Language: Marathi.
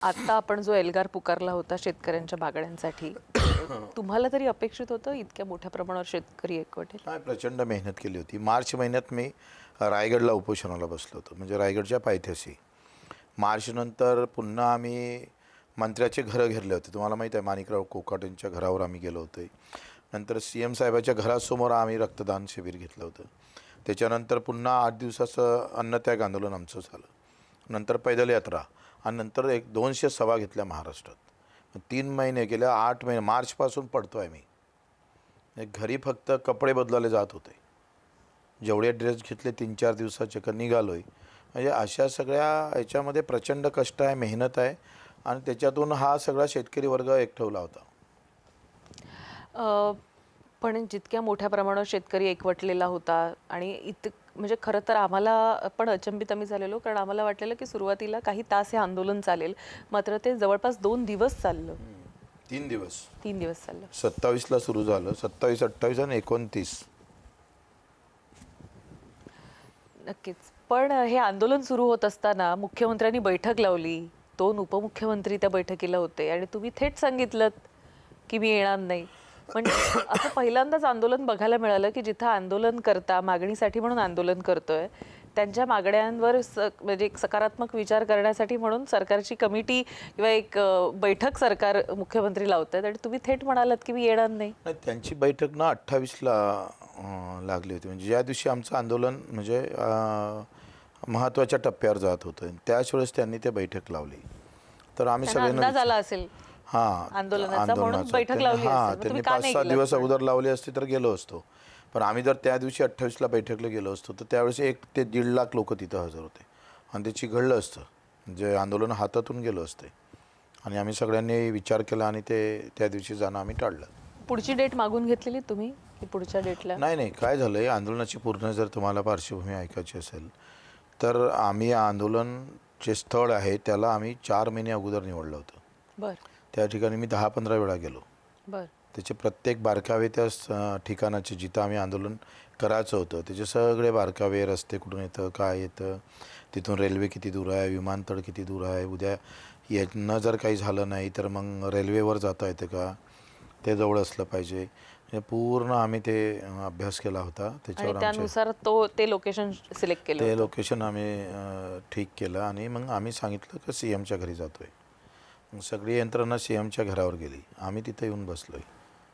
आता आपण जो एल्गार पुकारला होता शेतकऱ्यांच्या मागण्यांसाठी, तुम्हाला तरी अपेक्षित होतं इतक्या मोठ्या प्रमाणावर शेतकरी एकवटेल? काय प्रचंड मेहनत केली होती. मार्च महिन्यात मी रायगडला उपोषणाला बसलो होतो, म्हणजे रायगडच्या पायथ्याशी. मार्चनंतर पुन्हा आम्ही मंत्र्याचे घरं घेरले होते. तुम्हाला माहीत आहे, माणिकराव कोकाटेंच्या घरावर आम्ही गेलो होतो. नंतर CM साहेबाच्या घरासमोर आम्ही रक्तदान शिबिर घेतलं होतं. त्याच्यानंतर पुन्हा 8 दिवसाचं अन्नत्याग आंदोलन आमचं झालं. नंतर पैदल यात्रा आणि नंतर 200 सभा घेतल्या महाराष्ट्रात. 3 महिने गेल्या, 8 महिने मार्चपासून पडतो आहे मी. घरी फक्त कपडे बदलायला जात होते. जेवढे ड्रेस घेतले 3-4 दिवसाचे का निघालो आहे. म्हणजे अशा सगळ्या याच्यामध्ये प्रचंड कष्ट आहे, मेहनत आहे आणि त्याच्यातून हा सगळा शेतकरी वर्ग एकठवला होता. पण जितक्या मोठ्या प्रमाणावर शेतकरी एकवटलेला होता आणि म्हणजे खरं तर आम्हाला पण अचंबित आम्ही झालेलो, कारण आम्हाला वाटलेलं की सुरुवातीला काही तास हे आंदोलन चालेल, मात्र ते जवळपास 2 दिवस चाललं. 3 दिवस 3 दिवस चाललं. 27ला सुरू झालं, 27, 28 आणि 29. नक्कीच. पण हे आंदोलन सुरू होत असताना मुख्यमंत्र्यांनी बैठक लावली, 2 उपमुख्यमंत्री त्या बैठकीला होते आणि तुम्ही थेट सांगितलं की मी येणार नाही. म्हणजे असं पहिल्यांदाच आंदोलन बघायला मिळालं की जिथं आंदोलनकर्ता मागणीसाठी म्हणून आंदोलन करतोय, त्यांच्या मागण्यांवर म्हणजे एक सकारात्मक विचार करण्यासाठी म्हणून सरकारची कमिटी किंवा एक बैठक सरकार मुख्यमंत्री लावतात आणि तुम्ही थेट म्हणालात की मी येणार नाही. नाही, त्यांची बैठक ना 28ला लागली होती. म्हणजे ज्या दिवशी आमचं आंदोलन म्हणजे महत्त्वाच्या टप्प्यावर जात होतं, त्याच वेळेस त्यांनी ते बैठक लावली. तर आम्ही सगळ्यांना अंदाज आला असेल आंदोलनाचा, म्हणून बैठक लावली असेल. त्यांनी 5-6 दिवस अगोदर लावली असती तर गेलो असतो. पण आम्ही जर त्या दिवशी 28ला बैठकला गेलो असतो तर त्यावेळेस 1 ते 1.5 लाख लोक तिथं हजर होते आणि ते चिघळलं असतं, म्हणजे आंदोलन हातातून गेलं असतं. आणि आम्ही सगळ्यांनी विचार केला आणि ते त्या दिवशी जाणं आम्ही टाळलं. पुढची डेट मागून घेतलेली तुम्ही की पुढच्या डेटला? नाही, काय झालं आहे, आंदोलनाची पूर्ण जर तुम्हाला पार्श्वभूमी ऐकायची असेल तर आम्ही आंदोलन जे स्थळ आहे त्याला आम्ही 4 महिने अगोदर निवडलं होतं. बरं. त्या ठिकाणी मी 10-15 वेळा गेलो. बरं. त्याचे प्रत्येक बारकावे त्या ठिकाणाचे जिथं आम्ही आंदोलन करायचं होतं त्याचे सगळे बारकावे, रस्ते कुठून येतं, काय येतं, तिथून रेल्वे किती दूर आहे, विमानतळ किती दूर आहे, उद्या यानं जर काही झालं नाही तर मग रेल्वेवर जाता येतं का, ते जवळ असलं पाहिजे. म्हणजे पूर्ण आम्ही ते अभ्यास केला होता. त्याच्यावर त्यानुसार ते लोकेशन सिलेक्ट केलं. ते लोकेशन आम्ही ठीक केलं आणि मग आम्ही सांगितलं की CMच्या घरी जातो आहे. सगळी यंत्रणा CMच्या घरावर गेली. आम्ही तिथे येऊन बसलो आहे.